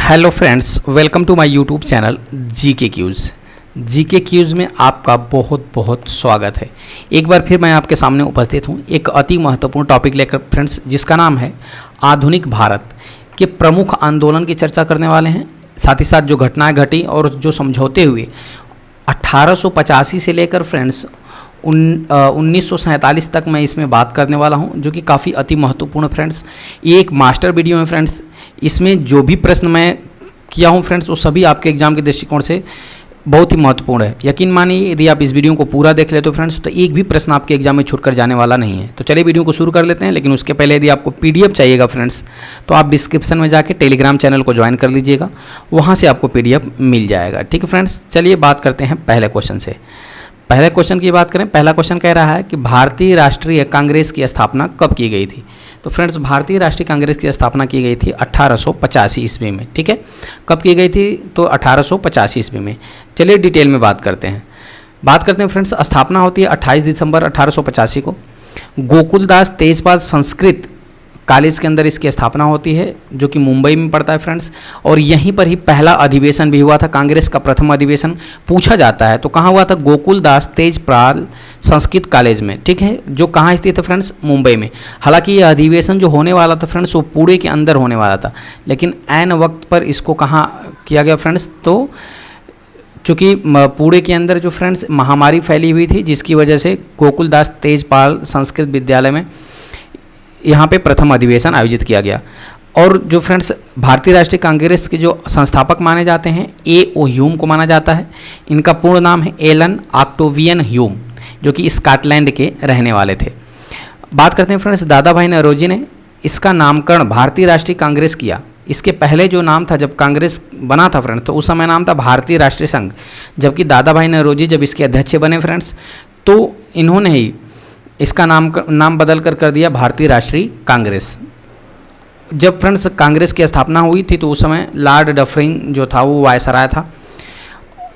Hello friends, welcome to my YouTube channel GK quiz में आपका बहुत बहुत स्वागत है। एक बार फिर मैं आपके सामने उपस्थित हूँ एक अति महत्वपूर्ण टॉपिक लेकर फ्रेंड्स, जिसका नाम है आधुनिक भारत के प्रमुख आंदोलन की चर्चा करने वाले हैं। साथ ही साथ जो घटनाएं घटी और जो समझौते हुए 1885 से लेकर फ्रेंड्स 1947 तक मैं इसमें बात करने वाला हूं, जो कि काफ़ी अति महत्वपूर्ण फ्रेंड्स। ये एक मास्टर वीडियो है फ्रेंड्स। इसमें जो भी प्रश्न मैं किया हूं फ्रेंड्स, वो सभी आपके एग्जाम के दृष्टिकोण से बहुत ही महत्वपूर्ण है। यकीन मानिए, यदि आप इस वीडियो को पूरा देख लेते हो फ्रेंड्स, तो एक भी प्रश्न आपके एग्जाम में छूट कर जाने वाला नहीं है। तो चलिए वीडियो को शुरू कर लेते हैं। लेकिन उसके पहले यदि आपको PDF चाहिएगा फ्रेंड्स, तो आप डिस्क्रिप्शन में जाके टेलीग्राम चैनल को ज्वाइन कर लीजिएगा, वहाँ से आपको PDF मिल जाएगा। ठीक है फ्रेंड्स, चलिए बात करते हैं पहले क्वेश्चन से। पहले क्वेश्चन की बात करें, पहला क्वेश्चन कह रहा है कि भारतीय राष्ट्रीय कांग्रेस की स्थापना कब की गई थी। तो फ्रेंड्स, भारतीय राष्ट्रीय कांग्रेस की स्थापना की गई थी 1885 ईस्वी में। ठीक है, कब की गई थी? तो 1885 ईस्वी में। चलिए डिटेल में बात करते हैं फ्रेंड्स। स्थापना होती है 28 दिसंबर 1885 को गोकुलदास तेजपाल संस्कृत कॉलेज के अंदर इसकी स्थापना होती है, जो कि मुंबई में पड़ता है फ्रेंड्स। और यहीं पर ही पहला अधिवेशन भी हुआ था, कांग्रेस का प्रथम अधिवेशन पूछा जाता है तो कहाँ हुआ था? गोकुलदास तेजपाल संस्कृत कॉलेज में। ठीक है, जो कहाँ स्थित है फ्रेंड्स? मुंबई में। हालांकि ये अधिवेशन जो होने वाला था फ्रेंड्स, वो पुणे के अंदर होने वाला था, लेकिन ऐन वक्त पर इसको कहाँ किया गया फ्रेंड्स? तो चूँकि पुणे के अंदर जो फ्रेंड्स महामारी फैली हुई थी, जिसकी वजह से गोकुलदास तेजपाल संस्कृत विद्यालय में यहाँ पे प्रथम अधिवेशन आयोजित किया गया। और जो फ्रेंड्स भारतीय राष्ट्रीय कांग्रेस के जो संस्थापक माने जाते हैं, A.O. ह्यूम को माना जाता है। इनका पूर्ण नाम है एलन ऑक्टेवियन ह्यूम, जो कि स्कॉटलैंड के रहने वाले थे। बात करते हैं फ्रेंड्स, दादा भाई नौरोजी ने इसका नामकरण भारतीय राष्ट्रीय कांग्रेस किया। इसके पहले जो नाम था, जब कांग्रेस बना था फ्रेंड्स, तो उस समय नाम था भारतीय राष्ट्रीय संघ। जबकि दादा भाई नौरोजी जब इसके अध्यक्ष बने फ्रेंड्स, तो इन्होंने ही इसका नाम बदल कर दिया भारतीय राष्ट्रीय कांग्रेस। जब फ्रेंड्स कांग्रेस की स्थापना हुई थी, तो उस समय लॉर्ड डफरिन जो था वो वायसराय था,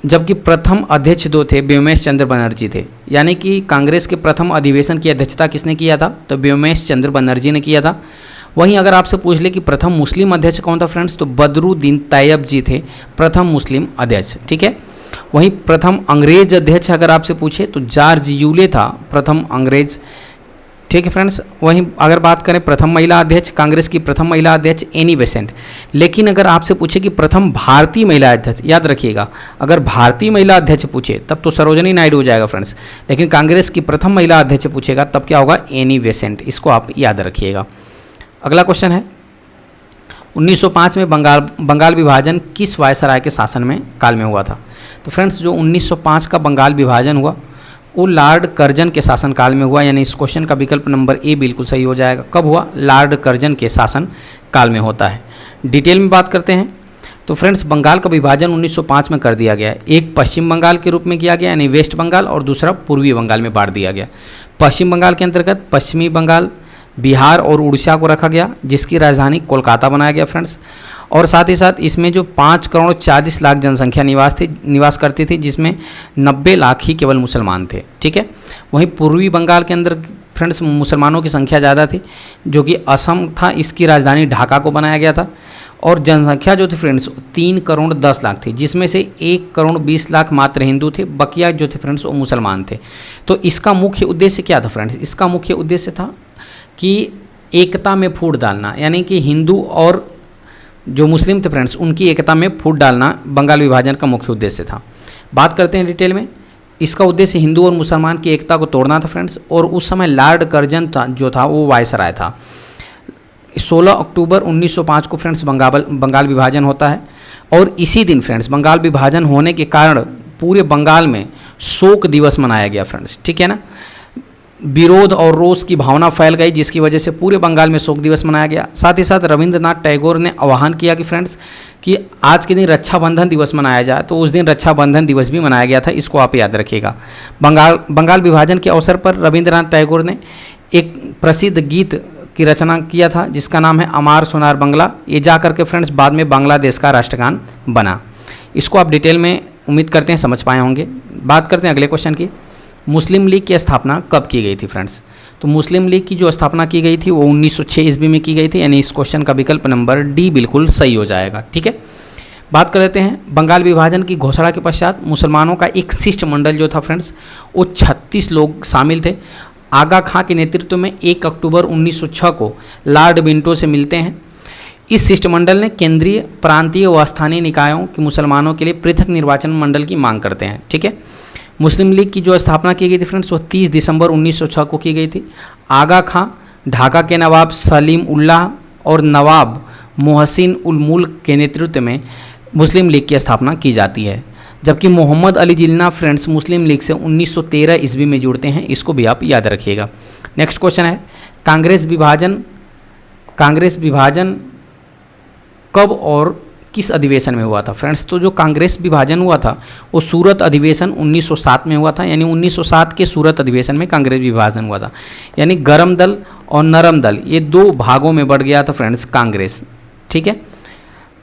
जबकि प्रथम अध्यक्ष जो थे व्योमेश चंद्र बनर्जी थे। यानी कि कांग्रेस के प्रथम अधिवेशन की अध्यक्षता किसने किया था? तो व्योमेश चंद्र बनर्जी ने किया था। वहीं अगर आपसे पूछ ले कि प्रथम मुस्लिम अध्यक्ष कौन था फ्रेंड्स, तो बदरुद्दीन तैयब जी थे प्रथम मुस्लिम अध्यक्ष। ठीक है, वहीं प्रथम अंग्रेज अध्यक्ष अगर आपसे पूछे तो जॉर्ज यूले था प्रथम अंग्रेज। ठीक है फ्रेंड्स, वहीं अगर बात करें प्रथम महिला अध्यक्ष, कांग्रेस की प्रथम महिला अध्यक्ष एनी बेसेंट। लेकिन अगर आपसे पूछे कि प्रथम भारतीय महिला अध्यक्ष, याद रखिएगा, अगर भारतीय महिला अध्यक्ष पूछे तब तो सरोजनी नायडू हो जाएगा फ्रेंड्स। लेकिन कांग्रेस की प्रथम महिला अध्यक्ष पूछेगा तब क्या होगा? Annie Besant. इसको आप याद रखिएगा। अगला क्वेश्चन है, 1905 में बंगाल विभाजन किस वायसराय के शासन में काल में हुआ था? तो फ्रेंड्स, जो 1905 का बंगाल विभाजन हुआ वो लॉर्ड कर्जन के शासनकाल में हुआ। यानी इस क्वेश्चन का विकल्प नंबर A बिल्कुल सही हो जाएगा। कब हुआ? लॉर्ड कर्जन के शासन काल में होता है। डिटेल में बात करते हैं तो फ्रेंड्स, बंगाल का विभाजन 1905 में कर दिया गया है। एक पश्चिम बंगाल के रूप में किया गया, यानी वेस्ट बंगाल, और दूसरा पूर्वी बंगाल में बांट दिया गया। पश्चिम बंगाल के अंतर्गत पश्चिमी बंगाल, बिहार और उड़ीसा को रखा गया, जिसकी राजधानी कोलकाता बनाया गया फ्रेंड्स। और साथ ही साथ इसमें जो 5 करोड़ 40 लाख जनसंख्या निवास करती थी, जिसमें 90 लाख ही केवल मुसलमान थे। ठीक है, वहीं पूर्वी बंगाल के अंदर फ्रेंड्स मुसलमानों की संख्या ज़्यादा थी, जो कि असम था। इसकी राजधानी ढाका को बनाया गया था। और जनसंख्या जो थी फ्रेंड्स 3 करोड़ 10 लाख थी, जिसमें से 1 करोड़ 20 लाख मात्र हिंदू थे, बकिया जो थे फ्रेंड्स वो मुसलमान थे। तो इसका मुख्य उद्देश्य क्या था फ्रेंड्स? इसका मुख्य उद्देश्य था कि एकता में फूट डालना, यानी कि हिंदू और जो मुस्लिम थे फ्रेंड्स उनकी एकता में फूट डालना बंगाल विभाजन का मुख्य उद्देश्य था। बात करते हैं डिटेल में। इसका उद्देश्य हिंदू और मुसलमान की एकता को तोड़ना था फ्रेंड्स। और उस समय लॉर्ड कर्जन जो था वो वायसराय था। 16 अक्टूबर 1905 को फ्रेंड्स बंगाल विभाजन होता है। और इसी दिन फ्रेंड्स बंगाल विभाजन होने के कारण पूरे बंगाल में शोक दिवस मनाया गया फ्रेंड्स। ठीक है ना, विरोध और रोष की भावना फैल गई, जिसकी वजह से पूरे बंगाल में शोक दिवस मनाया गया। साथ ही साथ रविंद्रनाथ टैगोर ने आह्वान किया कि फ्रेंड्स कि आज के दिन रक्षाबंधन दिवस मनाया जाए, तो उस दिन रक्षाबंधन दिवस भी मनाया गया था। इसको आप याद रखिएगा। बंगाल विभाजन के अवसर पर रविंद्रनाथ टैगोर ने एक प्रसिद्ध गीत की रचना किया था, जिसका नाम है अमार सोनार बंगला। ये जा करके फ्रेंड्स बाद में बांग्लादेश का राष्ट्रगान बना। इसको आप डिटेल में उम्मीद करते हैं समझ पाए होंगे। बात करते हैं अगले क्वेश्चन की। मुस्लिम लीग की स्थापना कब की गई थी फ्रेंड्स? तो मुस्लिम लीग की जो स्थापना की गई थी वो 1906 ईस्वी में की गई थी, यानी इस क्वेश्चन का विकल्प नंबर डी बिल्कुल सही हो जाएगा। ठीक है, बात कर लेते हैं बंगाल विभाजन की घोषणा के पश्चात मुसलमानों का एक शिष्टमंडल जो था फ्रेंड्स, वो 36 लोग शामिल थे। आगा खां के नेतृत्व में 1 अक्टूबर 1906 को लॉर्ड मिंटो से मिलते हैं। इस शिष्टमंडल ने केंद्रीय, प्रांतीय व स्थानीय निकायों के मुसलमानों के लिए पृथक निर्वाचन मंडल की मांग करते हैं। ठीक है, मुस्लिम लीग की जो स्थापना की गई थी फ्रेंड्स, वो 30 दिसंबर 1906 को की गई थी। आगा खां, ढाका के नवाब सलीम उल्लाह और नवाब मोहसिन उल मुल्क के नेतृत्व में मुस्लिम लीग की स्थापना की जाती है, जबकि मोहम्मद अली जिन्ना फ्रेंड्स मुस्लिम लीग से 1913 ईस्वी में जुड़ते हैं। इसको भी आप याद रखिएगा। नेक्स्ट क्वेश्चन है कांग्रेस विभाजन कब और किस अधिवेशन में हुआ था फ्रेंड्स? तो जो कांग्रेस विभाजन हुआ था वो सूरत अधिवेशन 1907 में हुआ था, यानी 1907 के सूरत अधिवेशन में कांग्रेस विभाजन हुआ था। यानी गरम दल और नरम दल ये 2 भागों में बढ़ गया था फ्रेंड्स कांग्रेस। ठीक है,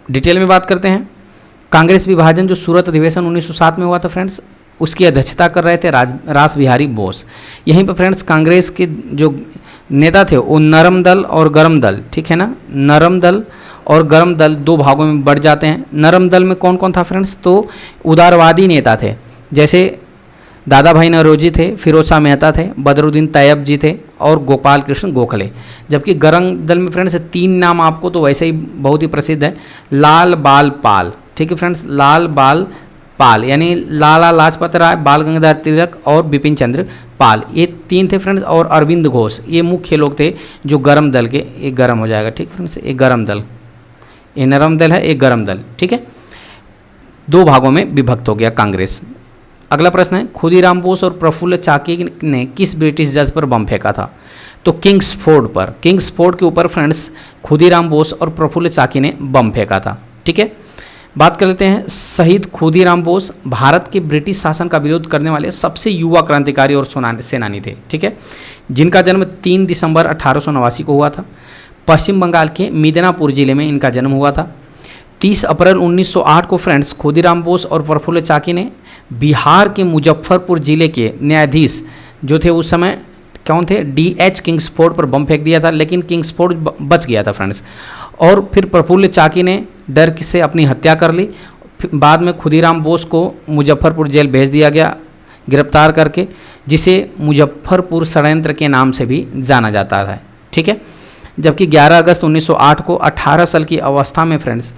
डिटेल में बात करते हैं। कांग्रेस विभाजन जो सूरत अधिवेशन 1907 में हुआ था फ्रेंड्स, उसकी अध्यक्षता कर रहे थे रास बिहारी बोस। यहीं पर फ्रेंड्स कांग्रेस के जो नेता थे वो नरम दल और गरम दल, ठीक है ना, नरम दल और गरम दल 2 भागों में बढ़ जाते हैं। नरम दल में कौन कौन था फ्रेंड्स? तो उदारवादी नेता थे, जैसे दादा भाई नौरोजी थे, फिरोज शाह मेहता थे, बदरुद्दीन तैयब जी थे और गोपाल कृष्ण गोखले। जबकि गरम दल में फ्रेंड्स 3 नाम आपको तो वैसे ही बहुत ही प्रसिद्ध है, लाल बाल पाल। ठीक है फ्रेंड्स, लाल बाल पाल यानी लाला लाजपत राय, बाल गंगाधर तिलक और बिपिन चंद्र पाल, ये 3 थे फ्रेंड्स। और अरविंद घोष, ये मुख्य लोग थे जो गरम दल के, एक गरम हो जाएगा। ठीक फ्रेंड्स, एक गरम दल, ये नरम दल है, एक गरम दल। ठीक है, 2 भागों में विभक्त हो गया कांग्रेस। अगला प्रश्न है खुदीराम बोस और प्रफुल्ल चाकी ने किस ब्रिटिश जज पर बम फेंका था? तो किंग्सफोर्ड पर, किंग्सफोर्ड के ऊपर फ्रेंड्स खुदीराम बोस और प्रफुल्ल चाकी ने बम फेंका था। ठीक है, बात कर लेते हैं शहीद खुदीराम बोस भारत के ब्रिटिश शासन का विरोध करने वाले सबसे युवा क्रांतिकारी और सेनानी थे। ठीक है, जिनका जन्म 3 दिसंबर 1889 को हुआ था। पश्चिम बंगाल के मिदनापुर जिले में इनका जन्म हुआ था। 30 अप्रैल 1908 को फ्रेंड्स खुदीराम बोस और प्रफुल्ल चाकी ने बिहार के मुजफ्फरपुर जिले के न्यायाधीश जो थे उस समय कौन थे, DH किंग्सफोर्ड पर बम फेंक दिया था, लेकिन किंग्सफोर्ड बच गया था फ्रेंड्स। और फिर प्रफुल्ल चाकी ने डर से अपनी हत्या कर ली। बाद में खुदीराम बोस को मुजफ्फरपुर जेल भेज दिया गया गिरफ्तार करके, जिसे मुजफ्फरपुर षड्यंत्र के नाम से भी जाना जाता है। ठीक है, जबकि 11 अगस्त 1908 को 18 साल की अवस्था में फ्रेंड्स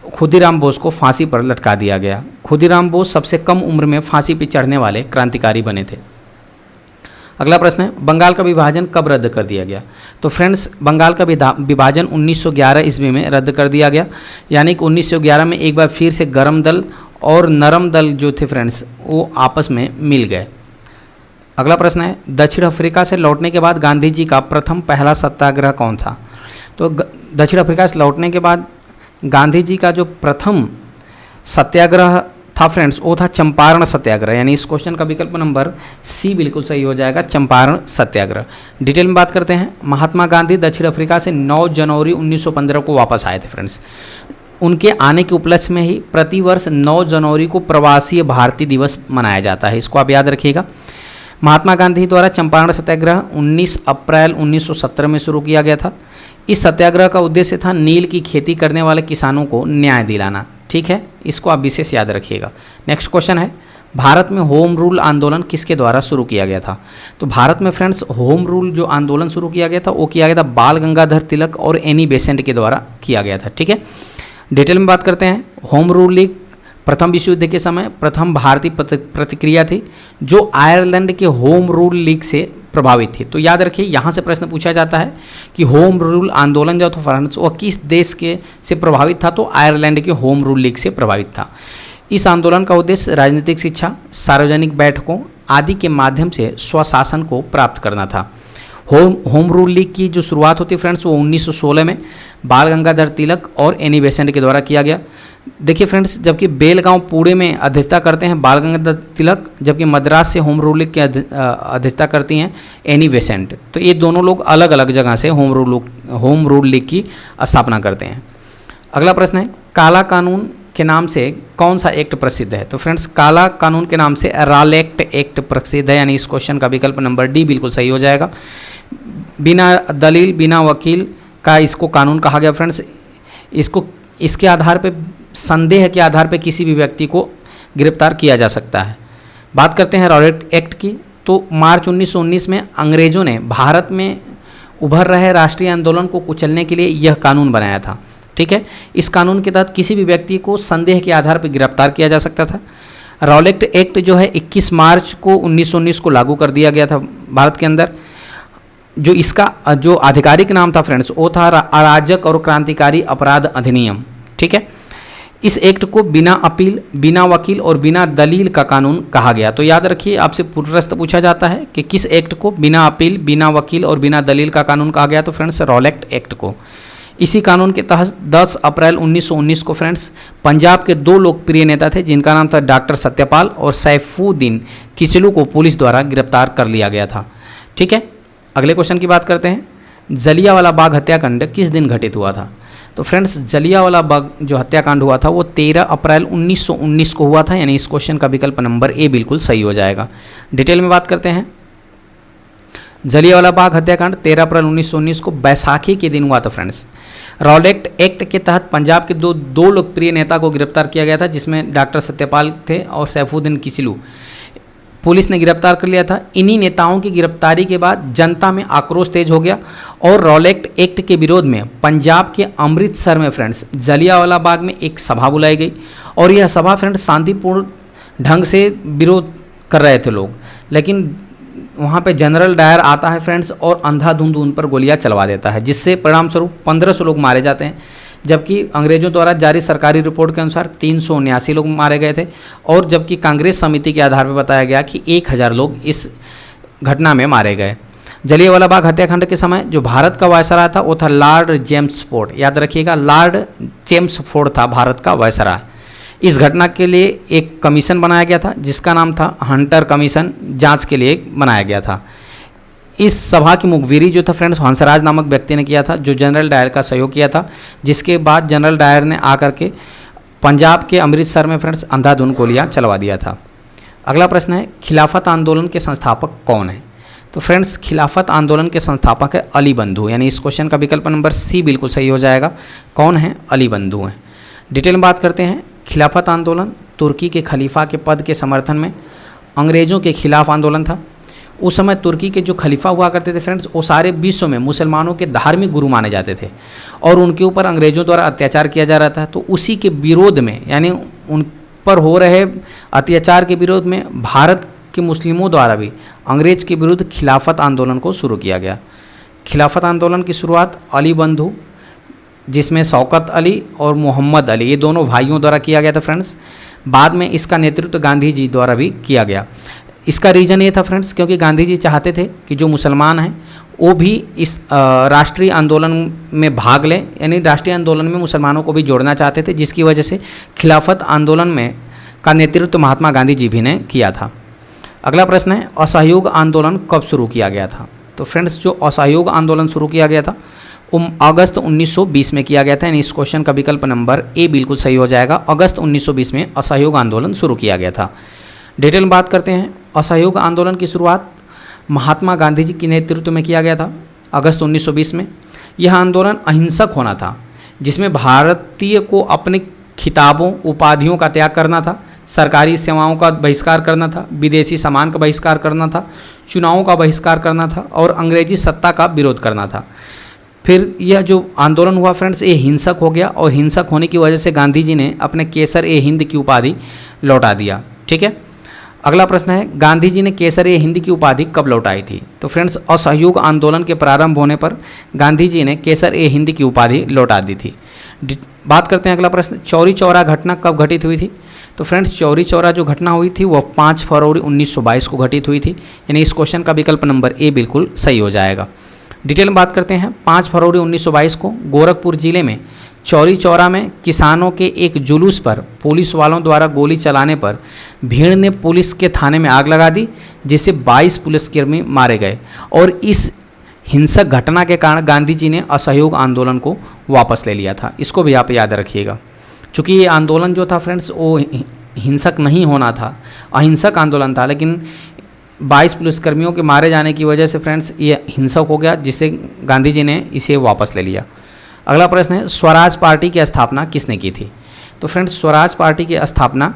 खुदीराम बोस को फांसी पर लटका दिया गया। खुदीराम बोस सबसे कम उम्र में फांसी पर चढ़ने वाले क्रांतिकारी बने थे। अगला प्रश्न है बंगाल का विभाजन कब रद्द कर दिया गया? तो फ्रेंड्स बंगाल का विभाजन 1911 ईस्वी में रद्द कर दिया गया, यानी कि 1911 में एक बार फिर से गरम दल और नरम दल जो थे फ्रेंड्स वो आपस में मिल गए। अगला प्रश्न है दक्षिण अफ्रीका से लौटने के बाद गांधी जी का प्रथम पहला सत्याग्रह कौन था? तो दक्षिण अफ्रीका से लौटने के बाद गांधी जी का जो प्रथम सत्याग्रह था फ्रेंड्स वो था चंपारण सत्याग्रह, यानी इस क्वेश्चन का विकल्प नंबर सी बिल्कुल सही हो जाएगा, चंपारण सत्याग्रह। डिटेल में बात करते हैं। महात्मा गांधी दक्षिण अफ्रीका से 9 जनवरी 1915 को वापस आए थे फ्रेंड्स। उनके आने के उपलक्ष्य में ही प्रतिवर्ष 9 जनवरी को प्रवासी भारतीय दिवस मनाया जाता है, इसको आप याद रखिएगा। महात्मा गांधी द्वारा चंपारण सत्याग्रह 19 अप्रैल 1917 में शुरू किया गया था। इस सत्याग्रह का उद्देश्य था नील की खेती करने वाले किसानों को न्याय दिलाना। ठीक है, इसको आप विशेष याद रखिएगा। नेक्स्ट क्वेश्चन है भारत में होम रूल आंदोलन किसके द्वारा शुरू किया गया था? तो भारत में फ्रेंड्स होम रूल जो आंदोलन शुरू किया गया था वो किया गया था बाल गंगाधर तिलक और एनी बेसेंट के द्वारा किया गया था। ठीक है, डिटेल में बात करते हैं। होम रूल लीग प्रथम विश्व युद्ध के समय प्रथम भारतीय प्रतिक्रिया थी जो आयरलैंड के होम रूल लीग से प्रभावित थी। तो याद रखिए यहाँ से प्रश्न पूछा जाता है कि होम रूल आंदोलन जो था फ्रांस वो किस देश के से प्रभावित था? तो आयरलैंड के होम रूल लीग से प्रभावित था। इस आंदोलन का उद्देश्य राजनीतिक शिक्षा, सार्वजनिक बैठकों आदि के माध्यम से स्वशासन को प्राप्त करना था। होम रूल लीग की जो शुरुआत होती है फ्रेंड्स वो 1916 में बाल गंगाधर तिलक और एनी बेसेंट के द्वारा किया गया। देखिए फ्रेंड्स, जबकि बेलगांव पुणे में अध्यक्षता करते हैं बाल गंगाधर तिलक, जबकि मद्रास से होम रूल लीग की अध्यक्षता करती हैं एनी बेसेंट। तो ये दोनों लोग अलग अलग जगह से होम रूल लीग की स्थापना करते हैं। अगला प्रश्न है काला कानून के नाम से कौन सा एक्ट प्रसिद्ध है? तो फ्रेंड्स काला कानून के नाम से रालेक्ट एक्ट प्रसिद्ध है, यानी इस क्वेश्चन का विकल्प नंबर डी बिल्कुल सही हो जाएगा। बिना दलील बिना वकील का इसको कानून कहा गया फ्रेंड्स। इसके आधार पे संदेह के आधार पर किसी भी व्यक्ति को गिरफ्तार किया जा सकता है। बात करते हैं रॉलेट एक्ट की, तो मार्च 1919 में अंग्रेज़ों ने भारत में उभर रहे राष्ट्रीय आंदोलन को कुचलने के लिए यह कानून बनाया था। ठीक है, इस कानून के तहत किसी भी व्यक्ति को संदेह के आधार पर गिरफ्तार किया जा सकता था। रॉलेट एक्ट जो है 21 मार्च को 1919 को लागू कर दिया गया था भारत के अंदर। जो इसका जो आधिकारिक नाम था फ्रेंड्स वो था अराजक और क्रांतिकारी अपराध अधिनियम। ठीक है, इस एक्ट को बिना अपील, बिना वकील और बिना दलील का कानून कहा गया। तो याद रखिए, आपसे प्रश्न पूछा जाता है कि किस एक्ट को बिना अपील, बिना वकील और बिना दलील का कानून कहा गया, तो फ्रेंड्स रॉलेट एक्ट को। इसी कानून के तहत 10 अप्रैल 1919 को फ्रेंड्स पंजाब के 2 लोकप्रिय नेता थे जिनका नाम था डॉक्टर सत्यपाल और सैफुद्दीन किचलू को पुलिस द्वारा गिरफ्तार कर लिया गया था। ठीक है, अगले क्वेश्चन की बात करते हैं। जलियांवाला बाग हत्याकांड किस दिन घटित हुआ था? तो फ्रेंड्स जलियांवाला बाग जो हत्याकांड हुआ था वो 13 अप्रैल 1919 को हुआ था, यानी इस क्वेश्चन का विकल्प नंबर ए बिल्कुल सही हो जाएगा। डिटेल में बात करते हैं। जलियांवाला बाग हत्याकांड 13 अप्रैल 1919 को बैसाखी के दिन हुआ था फ्रेंड्स। रॉलेट एक्ट के तहत पंजाब के दो लोकप्रिय नेता को गिरफ्तार किया गया था, जिसमें डॉक्टर सत्यपाल थे और सैफुद्दीन किचलू। पुलिस ने गिरफ्तार कर लिया था। इन्हीं नेताओं की गिरफ्तारी के बाद जनता में आक्रोश तेज हो गया और रॉलेट एक्ट के विरोध में पंजाब के अमृतसर में फ्रेंड्स जलियांवाला बाग में एक सभा बुलाई गई और यह सभा फ्रेंड्स शांतिपूर्ण ढंग से विरोध कर रहे थे लोग, लेकिन वहाँ पे जनरल डायर आता है फ्रेंड्स और अंधाधुंध उन पर गोलियां चलवा देता है, जिससे परिणाम स्वरूप 1500 लोग मारे जाते हैं, जबकि अंग्रेजों द्वारा जारी सरकारी रिपोर्ट के अनुसार 379 लोग मारे गए थे और जबकि कांग्रेस समिति के आधार पर बताया गया कि 1000 लोग इस घटना में मारे गए। जलियांवाला बाग हत्याकांड के समय जो भारत का वायसराय था वो था लॉर्ड चेम्सफोर्ड। याद रखिएगा, लॉर्ड चेम्सफोर्ड था भारत का वायसराय। इस घटना के लिए एक कमीशन बनाया गया था जिसका नाम था हंटर कमीशन, जांच के लिए बनाया गया था। इस सभा की मुखबिरी जो था फ्रेंड्स हंसराज नामक व्यक्ति ने किया था, जो जनरल डायर का सहयोग किया था, जिसके बाद जनरल डायर ने आकर के पंजाब के अमृतसर में फ्रेंड्स अंधाधुंध गोलियां चलवा दिया था। अगला प्रश्न है, खिलाफत आंदोलन के संस्थापक कौन है? तो फ्रेंड्स खिलाफत आंदोलन के संस्थापक है अली बंधु, यानी इस क्वेश्चन का विकल्प नंबर सी बिल्कुल सही हो जाएगा। कौन है? अली बंधु हैं। डिटेल में बात करते हैं। खिलाफत आंदोलन तुर्की के खलीफा के पद के समर्थन में अंग्रेज़ों के खिलाफ आंदोलन था। उस समय तुर्की के जो खलीफा हुआ करते थे फ्रेंड्स वो सारे विश्व में मुसलमानों के धार्मिक गुरु माने जाते थे और उनके ऊपर अंग्रेज़ों द्वारा अत्याचार किया जा रहा था। तो उसी के विरोध में, यानी उन पर हो रहे अत्याचार के विरोध में भारत के मुस्लिमों द्वारा भी अंग्रेज के विरुद्ध खिलाफत आंदोलन को शुरू किया गया। खिलाफत आंदोलन की शुरुआत अली बंधु, जिसमें शौकत अली और मोहम्मद अली, ये दोनों भाइयों द्वारा किया गया था फ्रेंड्स। बाद में इसका नेतृत्व गांधी जी द्वारा भी किया गया। इसका रीज़न ये था फ्रेंड्स क्योंकि गांधी जी चाहते थे कि जो मुसलमान हैं वो भी इस राष्ट्रीय आंदोलन में भाग लें, यानी राष्ट्रीय आंदोलन में मुसलमानों को भी जोड़ना चाहते थे, जिसकी वजह से खिलाफत आंदोलन में का नेतृत्व महात्मा गांधी जी भी ने किया था। अगला प्रश्न है, असहयोग आंदोलन कब शुरू किया गया था? तो फ्रेंड्स जो असहयोग आंदोलन शुरू किया गया था अगस्त 1920 में किया गया था, यानी इस क्वेश्चन का विकल्प नंबर ए बिल्कुल सही हो जाएगा। अगस्त 1920 में असहयोग आंदोलन शुरू किया गया था। डिटेल में बात करते हैं। असहयोग आंदोलन की शुरुआत महात्मा गांधी जी के नेतृत्व में किया गया था अगस्त 1920 में। यह आंदोलन अहिंसक होना था, जिसमें भारतीय को अपने खिताबों उपाधियों का त्याग करना था, सरकारी सेवाओं का बहिष्कार करना था, विदेशी सामान का बहिष्कार करना था, चुनावों का बहिष्कार करना था और अंग्रेजी सत्ता का विरोध करना था। फिर यह जो आंदोलन हुआ फ्रेंड्स ये हिंसक हो गया और हिंसक होने की वजह से गांधी जी ने अपने केसर ए हिंद की उपाधि लौटा दिया। ठीक है, अगला प्रश्न है, गांधी जी ने केसर ए हिंद की उपाधि कब लौटाई थी? तो फ्रेंड्स असहयोग आंदोलन के प्रारंभ होने पर गांधी जी ने केसर ए हिंद की उपाधि लौटा दी थी। बात करते हैं अगला प्रश्न, चौरी चौरा घटना कब घटित हुई थी? तो फ्रेंड्स चौरी चौरा जो घटना हुई थी वह 5 फरवरी 1922 को घटित हुई थी, यानी इस क्वेश्चन का विकल्प नंबर ए बिल्कुल सही हो जाएगा। डिटेल में बात करते हैं। 5 फरवरी 1922 को गोरखपुर जिले में चौरी चौरा में किसानों के एक जुलूस पर पुलिस वालों द्वारा गोली चलाने पर भीड़ ने पुलिस के थाने में आग लगा दी, जिससे 22 पुलिसकर्मी मारे गए और इस हिंसक घटना के कारण गांधी जी ने असहयोग आंदोलन को वापस ले लिया था। इसको भी आप याद रखिएगा, चूँकि ये आंदोलन जो था फ्रेंड्स वो हिंसक नहीं होना था, अहिंसक आंदोलन था, लेकिन 22 पुलिसकर्मियों के मारे जाने की वजह से फ्रेंड्स ये हिंसक हो गया, जिससे गांधी जी ने इसे वापस ले लिया। अगला प्रश्न है, स्वराज पार्टी की स्थापना किसने की थी? तो फ्रेंड्स स्वराज पार्टी की स्थापना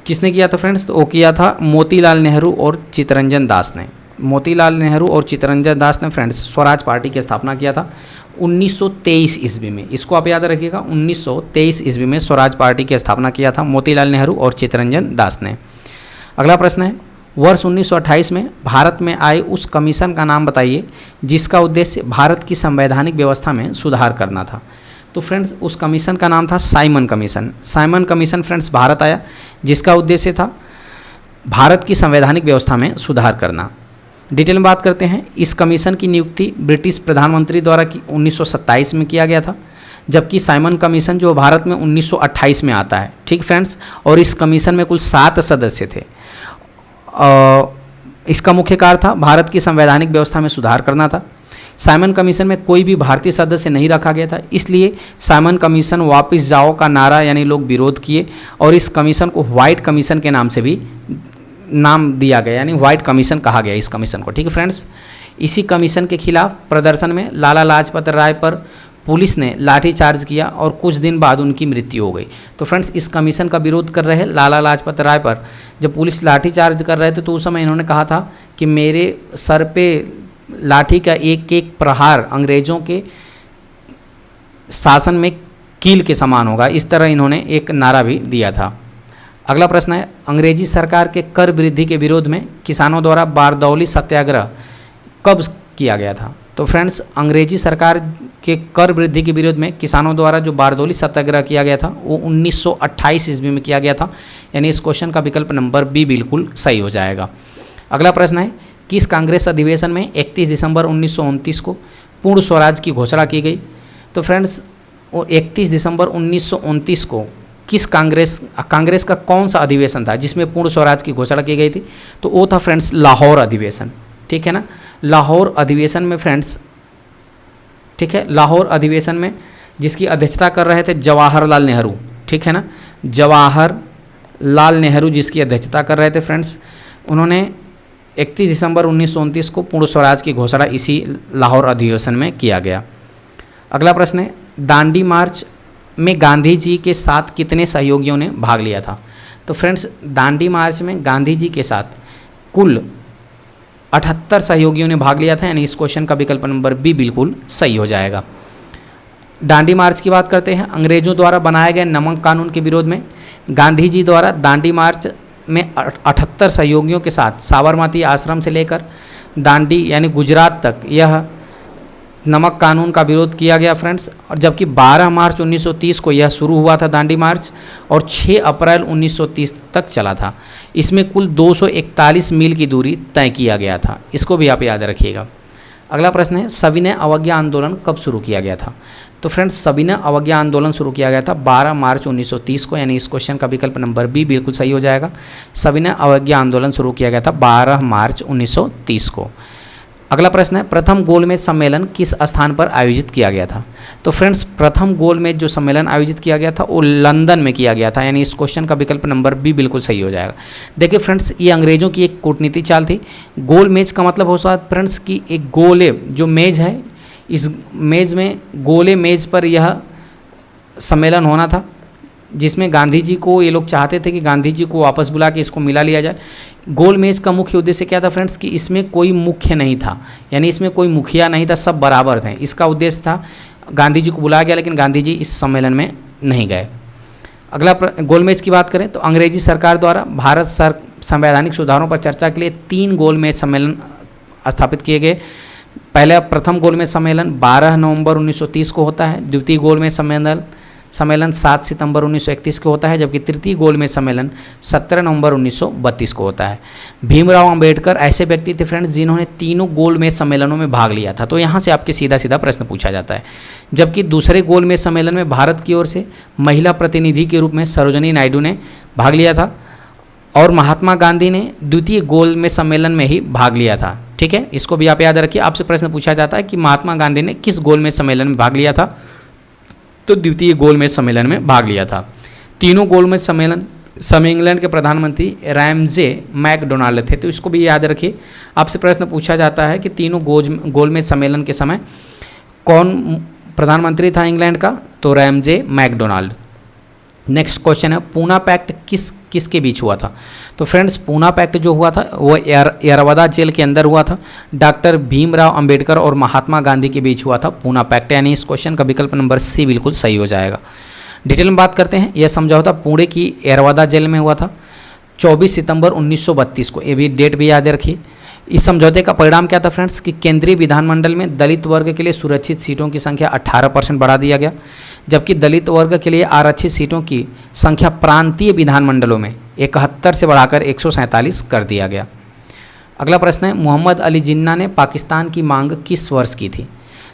किसने किया था फ्रेंड्स? तो वो किया था मोतीलाल नेहरू और चित्तरंजन दास ने। मोतीलाल नेहरू और चित्तरंजन दास ने फ्रेंड्स स्वराज पार्टी की स्थापना किया था 1923 ईस्वी में। इसको आप याद रखिएगा, 1923 ईस्वी में स्वराज पार्टी की स्थापना किया था मोतीलाल नेहरू और चित्तरंजन दास ने। अगला प्रश्न है, वर्ष 1928 में भारत में आए उस कमीशन का नाम बताइए जिसका उद्देश्य भारत की संवैधानिक व्यवस्था में सुधार करना था। तो फ्रेंड्स उस कमीशन का नाम था Simon commission. Simon commission friends Bharat आया जिसका उद्देश्य था भारत की संवैधानिक व्यवस्था में सुधार करना। डिटेल में बात करते हैं। इस कमीशन की नियुक्ति ब्रिटिश प्रधानमंत्री द्वारा 1927 में किया गया था, जबकि साइमन कमीशन जो भारत में 1928 में आता है। ठीक फ्रेंड्स, और इस कमीशन में कुल 7 सदस्य थे। इसका मुख्य कार्य था भारत की संवैधानिक व्यवस्था में सुधार करना था। साइमन कमीशन में कोई भी भारतीय सदस्य नहीं रखा गया था, इसलिए साइमन कमीशन वापस जाओ का नारा यानी लोग विरोध किए और इस कमीशन को व्हाइट कमीशन के नाम से भी नाम दिया गया, यानी व्हाइट कमीशन कहा गया इस कमीशन को। ठीक है फ्रेंड्स, इसी कमीशन के खिलाफ प्रदर्शन में लाला लाजपत राय पर पुलिस ने लाठीचार्ज किया और कुछ दिन बाद उनकी मृत्यु हो गई। तो फ्रेंड्स इस कमीशन का विरोध कर रहे लाला लाजपत राय पर जब पुलिस लाठीचार्ज कर रहे थे तो उस समय इन्होंने कहा था कि मेरे सर पे लाठी का एक एक प्रहार अंग्रेज़ों के शासन में कील के समान होगा, इस तरह इन्होंने एक नारा भी दिया था। अगला प्रश्न है, अंग्रेजी सरकार के कर वृद्धि के विरोध में किसानों द्वारा बारदौली सत्याग्रह कब किया गया था? तो फ्रेंड्स अंग्रेजी सरकार के कर वृद्धि के विरोध में किसानों द्वारा जो बारदौली सत्याग्रह किया गया था वो 1928 ईस्वी में किया गया था, यानी इस क्वेश्चन का विकल्प नंबर बी बिल्कुल सही हो जाएगा। अगला प्रश्न है, किस कांग्रेस अधिवेशन में 31 दिसंबर 1929 को पूर्ण स्वराज की घोषणा की गई? तो फ्रेंड्स 31 दिसंबर 1929 को किस कांग्रेस का कौन सा अधिवेशन था जिसमें पूर्ण स्वराज की घोषणा की गई थी? तो वो था फ्रेंड्स लाहौर अधिवेशन। ठीक है ना, लाहौर अधिवेशन में फ्रेंड्स, ठीक है, लाहौर अधिवेशन में जिसकी अध्यक्षता कर रहे थे जवाहरलाल नेहरू। ठीक है ना, जवाहरलाल नेहरू जिसकी अध्यक्षता कर रहे थे फ्रेंड्स, उन्होंने 31 दिसंबर 1929 को पूर्ण स्वराज की घोषणा इसी लाहौर अधिवेशन में किया गया। अगला प्रश्न है, दांडी मार्च में गांधी जी के साथ कितने सहयोगियों ने भाग लिया था? तो फ्रेंड्स दांडी मार्च में गांधी जी के साथ कुल 78 सहयोगियों ने भाग लिया था, यानी इस क्वेश्चन का विकल्प नंबर बी बिल्कुल सही हो जाएगा। दांडी मार्च की बात करते हैं। अंग्रेजों द्वारा बनाए गए नमक कानून के विरोध में गांधी जी द्वारा दांडी मार्च में 78 सहयोगियों के साथ साबरमती आश्रम से लेकर दांडी यानी गुजरात तक यह नमक कानून का विरोध किया गया फ्रेंड्स। और जबकि 12 मार्च 1930 को यह शुरू हुआ था दांडी मार्च और 6 अप्रैल 1930 तक चला था। इसमें कुल 241 मील की दूरी तय किया गया था, इसको भी आप याद रखिएगा। अगला प्रश्न है, सविनय अवज्ञा आंदोलन कब शुरू किया गया था? तो फ्रेंड्स सविनय अवज्ञा आंदोलन शुरू किया गया था 12 मार्च 1930 को, यानी इस क्वेश्चन का विकल्प नंबर बी बिल्कुल सही हो जाएगा। सविनय अवज्ञा आंदोलन शुरू किया गया था 12 मार्च 1930 को। अगला प्रश्न है, प्रथम गोलमेज सम्मेलन किस स्थान पर आयोजित किया गया था? तो फ्रेंड्स प्रथम गोलमेज जो सम्मेलन आयोजित किया गया था वो लंदन में किया गया था, यानी इस क्वेश्चन का विकल्प नंबर बी बिल्कुल सही हो जाएगा। देखिए फ्रेंड्स ये अंग्रेजों की एक कूटनीति चाल थी। गोलमेज का मतलब होता है फ्रेंड्स कि एक गोले जो मेज है, इस मेज में गोले मेज पर यह सम्मेलन होना था, जिसमें गांधी जी को ये लोग चाहते थे कि गांधी जी को वापस बुला के इसको मिला लिया जाए। गोल मेज का मुख्य उद्देश्य क्या था फ्रेंड्स कि इसमें कोई मुख्य नहीं था, यानी इसमें कोई मुखिया नहीं था, सब बराबर थे। इसका उद्देश्य था गांधी जी को बुलाया गया लेकिन गांधी जी इस सम्मेलन में नहीं गए। अगला गोलमेज की बात करें तो अंग्रेजी सरकार द्वारा भारत संवैधानिक सुधारों पर चर्चा के लिए 3 गोलमेज सम्मेलन स्थापित किए गए। पहला प्रथम गोलमेज सम्मेलन 12 नवंबर 1930 को होता है, द्वितीय गोलमेज सम्मेलन 7 सितंबर 1931 को होता है, जबकि तृतीय गोलमेज सम्मेलन 17 नवंबर 1932 को होता है। भीमराव अंबेडकर ऐसे व्यक्ति थे फ्रेंड्स जिन्होंने तीनों गोलमेज सम्मेलनों में भाग लिया था, तो यहाँ से आपके सीधा सीधा प्रश्न पूछा जाता है। जबकि दूसरे गोलमेज सम्मेलन में भारत की ओर से महिला प्रतिनिधि के रूप में सरोजिनी नायडू ने भाग लिया था और महात्मा गांधी ने द्वितीय गोलमेज सम्मेलन में ही भाग लिया था। ठीक है, इसको भी आप याद रखिए। आपसे प्रश्न पूछा जाता है कि महात्मा गांधी ने किस गोलमेज सम्मेलन में भाग लिया था, तो द्वितीय गोलमेज सम्मेलन में भाग लिया था। तीनों गोलमेज सम्मेलन के प्रधानमंत्री रैमजे मैकडोनाल्ड थे, तो इसको भी याद रखिए। आपसे प्रश्न पूछा जाता है कि तीनों गोलमेज सम्मेलन के समय कौन प्रधानमंत्री था इंग्लैंड का, तो रैमजे मैकडोनाल्ड। नेक्स्ट क्वेश्चन है पूना पैक्ट किसके बीच हुआ था। तो फ्रेंड्स पूना पैक्ट जो हुआ था वो यरवदा जेल के अंदर हुआ था। डॉक्टर भीमराव अंबेडकर और महात्मा गांधी के बीच हुआ था पूना पैक्ट, यानी इस क्वेश्चन का विकल्प नंबर सी बिल्कुल सही हो जाएगा। डिटेल में बात करते हैं। यह समझौता पुणे की यरवदा जेल में हुआ था 24 सितंबर 1932 को, ये भी डेट भी याद रखिए। इस समझौते का परिणाम क्या था फ्रेंड्स कि केंद्रीय विधानमंडल में दलित वर्ग के लिए सुरक्षित सीटों की संख्या 18% बढ़ा दिया गया, जबकि दलित वर्ग के लिए आरक्षित सीटों की संख्या प्रांतीय विधानमंडलों में 71 से बढ़ाकर 147 कर दिया गया। अगला प्रश्न है मोहम्मद अली जिन्ना ने पाकिस्तान की मांग किस वर्ष की थी।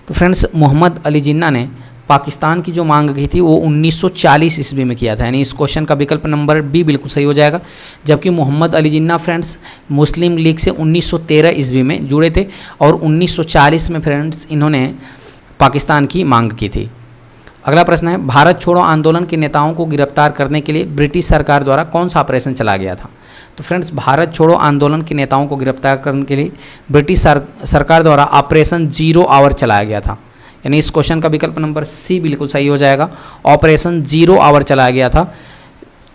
तो फ्रेंड्स मोहम्मद अली जिन्ना ने पाकिस्तान की जो मांग की थी वो 1940 ईस्वी में किया था, यानी इस क्वेश्चन का विकल्प नंबर बी बिल्कुल सही हो जाएगा। जबकि मोहम्मद अली जिन्ना फ्रेंड्स मुस्लिम लीग से 1913 ईस्वी में जुड़े थे और 1940 में फ्रेंड्स इन्होंने पाकिस्तान की मांग की थी। अगला प्रश्न है भारत छोड़ो आंदोलन के नेताओं को गिरफ्तार करने के लिए ब्रिटिश सरकार द्वारा कौन सा ऑपरेशन चला गया था। तो फ्रेंड्स भारत छोड़ो आंदोलन के नेताओं को गिरफ्तार करने के लिए ब्रिटिश सरकार द्वारा ऑपरेशन 0 आवर चलाया गया था, यानी इस क्वेश्चन का विकल्प नंबर सी बिल्कुल सही हो जाएगा। ऑपरेशन 0 आवर चलाया गया था,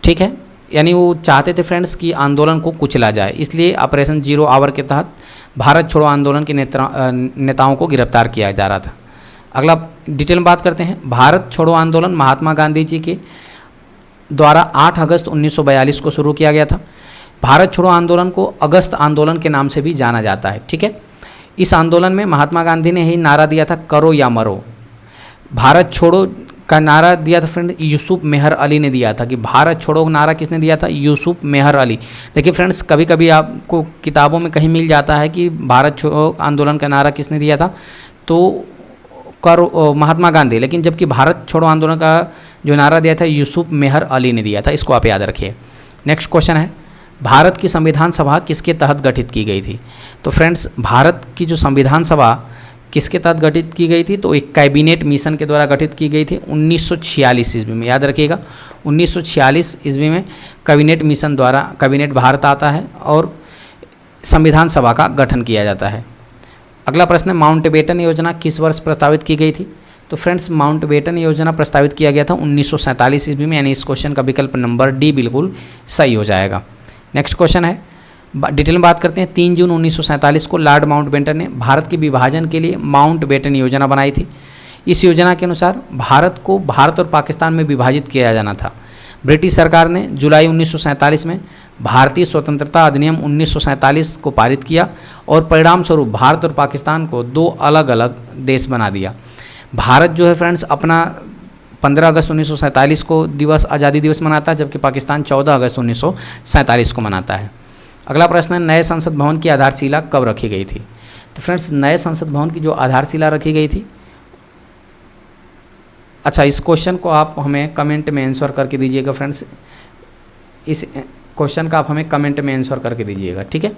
ठीक है, यानी वो चाहते थे फ्रेंड्स कि आंदोलन को कुचला जाए, इसलिए ऑपरेशन 0 आवर के तहत भारत छोड़ो आंदोलन के नेताओं को गिरफ्तार किया जा रहा था। अगला डिटेल में बात करते हैं। भारत छोड़ो आंदोलन महात्मा गांधी जी के द्वारा 8 अगस्त 1942 को शुरू किया गया था। भारत छोड़ो आंदोलन को अगस्त आंदोलन के नाम से भी जाना जाता है, ठीक है। इस आंदोलन में महात्मा गांधी ने ही नारा दिया था करो या मरो। भारत छोड़ो का नारा दिया था फ्रेंड यूसुफ मेहर अली ने दिया था, कि भारत छोड़ो नारा किसने दिया था, यूसुफ मेहर अली। देखिए फ्रेंड्स कभी कभी आपको किताबों में कहीं मिल जाता है कि भारत छोड़ो आंदोलन का नारा किसने दिया था, तो करो महात्मा गांधी, लेकिन जबकि भारत छोड़ो आंदोलन का जो नारा दिया था यूसुफ मेहर अली ने दिया था, इसको आप याद रखिए। नेक्स्ट क्वेश्चन है भारत की संविधान सभा किसके तहत गठित की गई थी। तो फ्रेंड्स भारत की जो संविधान सभा किसके तहत गठित की गई थी, तो एक कैबिनेट मिशन के द्वारा गठित की गई थी 1946 ईस्वी में, याद रखिएगा 1946 ईस्वी में कैबिनेट मिशन द्वारा कैबिनेट भारत आता है और संविधान सभा का गठन किया जाता है। अगला प्रश्न है माउंटबेटन योजना किस वर्ष प्रस्तावित की गई थी। तो फ्रेंड्स माउंटबेटन योजना प्रस्तावित किया गया था 1947 ईस्वी में, यानी इस क्वेश्चन का विकल्प नंबर डी बिल्कुल सही हो जाएगा। नेक्स्ट क्वेश्चन है डिटेल में बात करते हैं। 3 जून 1947 को लॉर्ड माउंटबेटन ने भारत के विभाजन के लिए माउंटबेटन योजना बनाई थी। इस योजना के अनुसार भारत को भारत और पाकिस्तान में विभाजित किया जाना था। ब्रिटिश सरकार ने जुलाई 1947 में भारतीय स्वतंत्रता अधिनियम 1947 को पारित किया और परिणाम स्वरूप भारत और पाकिस्तान को 2 अलग अलग देश बना दिया। भारत जो है फ्रेंड्स अपना 15 अगस्त 1947 को आज़ादी दिवस मनाता है, जबकि पाकिस्तान 14 अगस्त 1947 को मनाता है। अगला प्रश्न है नए संसद भवन की आधारशिला कब रखी गई थी। तो फ्रेंड्स नए संसद भवन की जो आधारशिला रखी गई थी, अच्छा इस क्वेश्चन को आप हमें कमेंट में आंसर करके दीजिएगा फ्रेंड्स, इस क्वेश्चन का आप हमें कमेंट में आंसर करके दीजिएगा, ठीक है,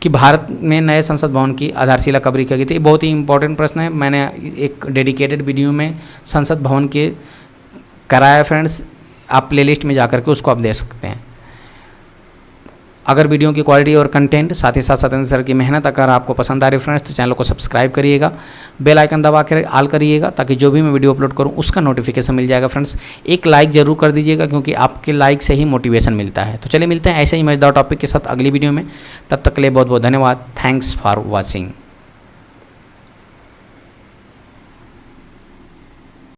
कि भारत में नए संसद भवन की आधारशिला कब रखी गई थी। बहुत ही इंपॉर्टेंट प्रश्न है, मैंने एक डेडिकेटेड वीडियो में संसद भवन के कराया फ्रेंड्स, आप प्लेलिस्ट में जाकर के उसको आप देख सकते हैं। अगर वीडियो की क्वालिटी और कंटेंट साथ ही साथ सत्येंद्र सर की मेहनत अगर आपको पसंद आ रही फ्रेंड्स तो चैनल को सब्सक्राइब करिएगा, बेल आइकन दबा कर ऑल करिएगा, ताकि जो भी मैं वीडियो अपलोड करूं उसका नोटिफिकेशन मिल जाएगा फ्रेंड्स। एक लाइक जरूर कर दीजिएगा, क्योंकि आपके लाइक से ही मोटिवेशन मिलता है। तो चलिए मिलते हैं ऐसे ही मजेदार टॉपिक के साथ अगली वीडियो में, तब तक के लिए बहुत बहुत धन्यवाद। Thanks for watching.